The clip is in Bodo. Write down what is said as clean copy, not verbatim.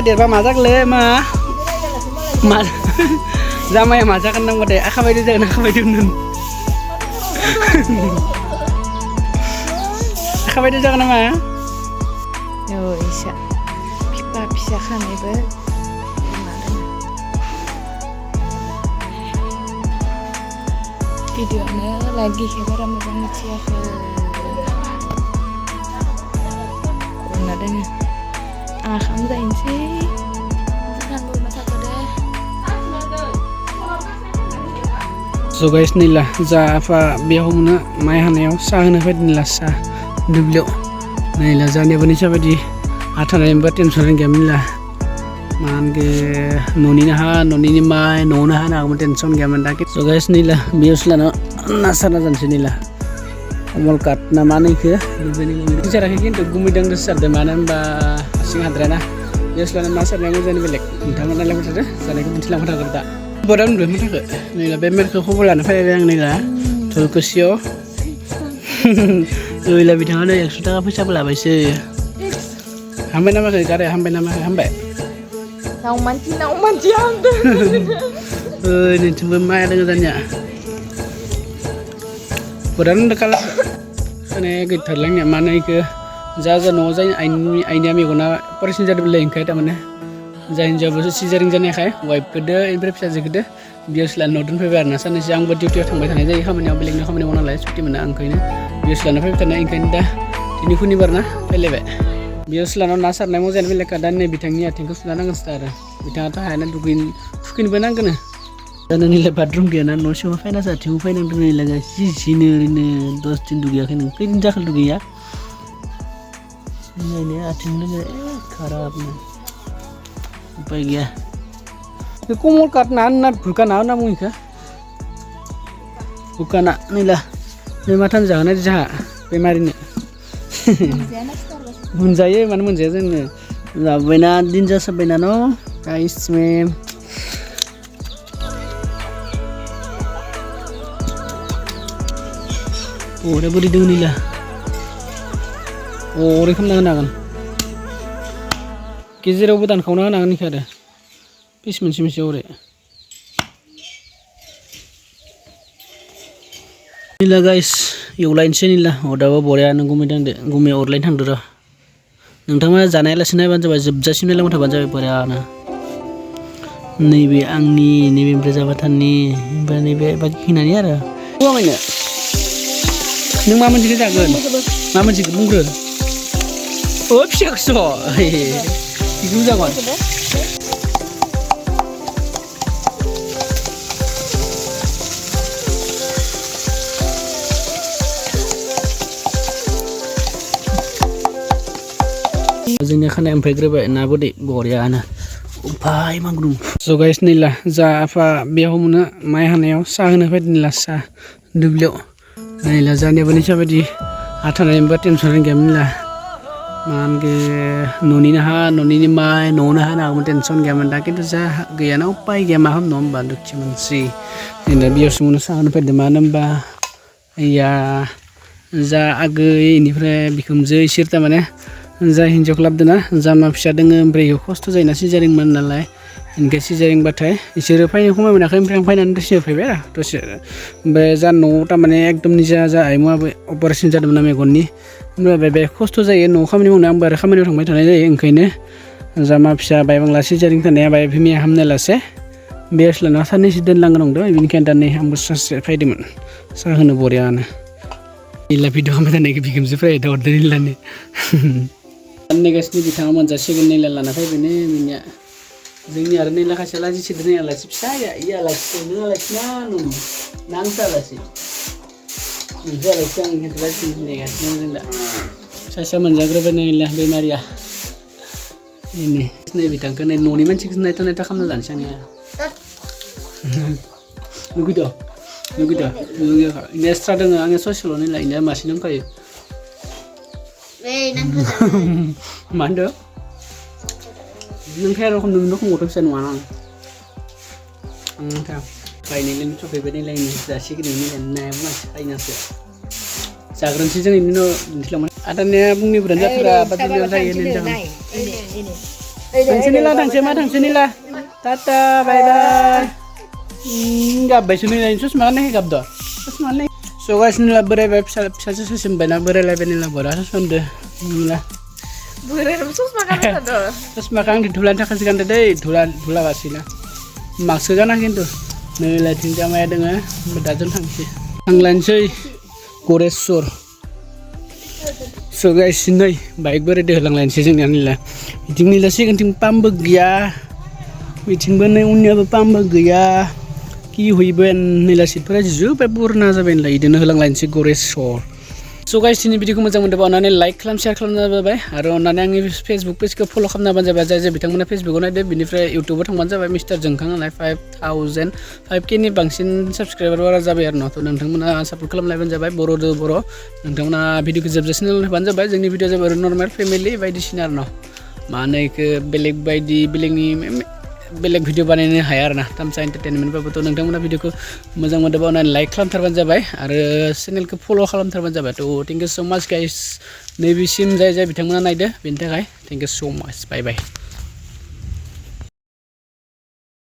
देरबा मा जागोनलै मा जामाया मा जागोन नांगौथाय आखाबायदि जागोन आखाबायदि होनदों आखाबायदि जागोन नामा इसा बिफा फिसा खानायबो भिडिअ'आनो lagi बारा मोजां मिथियाखै kurang ada nih kamu जाहैनोसै So guys nila za apa biahu muna mai hanew sa hana fed nila sa dublio nila za ne bani sa badi athana emba tension gam nila man ge noni ni mai nona ha na tension gam da ke so guys nila biusla na nasana jansi nila amol kat na mani ke dubeni ni cara ke kintu gumidang desar de manan ba sing hadrana biusla na masar na ngajani belek ntamana la mutade sana ke mutila mata kerta Bodam dulu mana ke? Nila bemer ke kumpulan apa yang nila? Tol kesio. Nila bidang ada yang sudah apa siapa lah bahasa. Hambai nama ke kare, hambai nama ke hambai. Nau manci anda. Ini cuma mai dengan tanya. Bodam dekal. Ini kita lagi mana ke? Jaza nozai aini ami guna persin jadi beli ingkai tamane. Jain jawab sijaring jane khai wipe gede ibrep saja gede biaslah nodun feber na sana siang buat duty thangbai thane jai khamani beling na khamani mona lai chuti mana angkai ne biaslah na feber thane ingkai da tini khuni barna pelebe biaslah na nasar na mo jan belek dan ne bitangni atingku sulana ngastar bitang ta hana dukin thukin benang kana dan ni le bedroom ge na no shoma faina sa thiu faina dun laga si ne 10 tin dugia khin kin jakhal dugia ne ating ne kharab ne upai gya ke kumul kat na buka na mui ka buka na nila ne matan jana ja bemari ne munjaye man munjaye jeng la bena din ja sabena no guys mem ore buri deu nila ore khamna na kan Kizero budan kau na ni kada, pis mensi ore. Nila guys, yuk lain sini lah, udah bawa borea nunggu midang de, gumi online hang dura. Nungtang mana jana elas sini banca baju jasim nila muda banca borea na. Nibi angni, nibi berjabatan ni, nibi bagi kina ni ada. Uang ini, nung mama jadi jagan, mama jadi mungkin. Oh siak so, Iku jangan. जोंनि खानाय ओमफ्राय ग्रोबाय ना बदि बरियाना उफाय मांग्रुम so guys nila जा आफा बेयाव मोनो माइ हानायाव सा होनो फैदों निला सा दुब्लियाव nila जाने बनि साबादि आथानाय एबा टेनसन गैया निला मान के नoni ni mai nona ha na tension gaya manda kita za gaya na upai gaya maham nom bandu cimensi ini biar semua sangat pada mana ba ya za agai ini pre bikum zai sirta mana za hinjau klub dana za ma pisa dengan breyo kosto zai nasi jaring mana lai इनके सिजरिंग बाथाय इसोर फायनो खमाय मोनाखै ओमफ्राय आं फायनानै दसे फैबाय आरो दसे बे जा न'आव तारमाने एकदम निजा जा आइमुआबो अपारेसन जादोंमोन ना मेगननि ओमफ्राय बे खस्थ' जायो न'आव खामानि मावनो आंबो आरो खामानियाव थांबाय थानाय जायो ओंखायनो जा मा फिसा बायबांला सिजरिं थानाया बाय बिमाया हामनाय लासे बे अस्लाना साननैसो दोनलांगोन नंदों बेनिखायनो दा नै आंबो सासे फैदोंमोन साहा होनो बरियानो निला भिडिअ खालामबाय थानायखौ बिखुनजोफ्रा एदाव हरदों निलानि नेगासिनो बिथाङा मोनजासिगोन निला लाना फैबायनो बिनिया जोंनि आरो निला खासे लाजि सिद्राय आलासि फिसाया इ आलासि नों आलासि ना नों नांसा आलासि नोंसो आलासि आं खिन्थु लाजि नेगासिनो जों दा सासेया मोनजाग्रोबाय निला बेमारिया ini nih bidang kan noni man sih naik kamu nalan sangnya nugido ini extra dengan angin sosial ini lah ini masih nung kayu mando nung kayak orang nung ngurus senuanan kayak ini nih coba beda ini dasi gini ini nih mas kayak nasi Sagran sih ini no, ada nih bunyi beranda pura, betul betul saya ini. थांसै निला टाटा बाय बाय गाबबायसो नै ससमा गाननायखाय गाबदो ससमा गाननाय स' गाइस निला बोरायबाय फिसासो सोसिमबायना बोरायलायबाय निला बरा ससमदो निला बोरायनाव ससमा गाननो थादो ससमाखौ आं धुलानि थाखायसो गानदो दै धुला गासैना मास्कसो गाना खिन्थु नै लाइथिं जामाया दोङो दा जों थांलायनोसै गरेस्वर स' गाइस नै बाइक बोरायदो होलांलायनोसै जोंनिया निला बिथिं निला सिगांथिं पाम्पबो गैया बिथिंबो नै उननियाबो पाम्पबो गैया कि हुइबेन निला सिटफोरा जोबोद पुरना जाबाय नालाय बिदिनो होलांलायनोसै गरेस्वर स' गाइस दिनै भिडिअखौ मोजां मोनदोंबा अननानै लाइक खालाम शेयार खालामना जाबाय आरो अननानै आंनि फेसबुक पेजखौ फल' खालामनाबानो जाबाय जाय बिथांमोना फेसबुकाव नायदो बिनिफ्राय इउटुबाव थांबानो जाबाय मिस्टार जोंखां होननाय 5,000 नि बांसिन साबसक्राइबार बारा जाबाय आरो न' थ' नोंथांमोना सापर्ट खालामलायबानो जाबाय बर' नोंथांमोना भिडिअखौ जोबजासिम नायबानो जाबाय जोंनि भिडिअ जाबाय नर्मेल फेमिलि बायदिसिना आरो न' मा होनो इखो बेलेग भिडिअ बानायनो हाया आरो ना तामसा एन्टारटेनमेन्टबाबोथ' नोंथांमोना भिडिअखौ मोजां मोनदोंबा अननानै लाइक खालामथारबानो जाबाय आरो चेनेलखौ फल' खालामथारबानो जाबाय थ' थेंक इउ स' माच गाइस नैबेसिम जाय बिथांमोना नायदो बेनि थाखाय थेंक इउ स' माच बाय बाय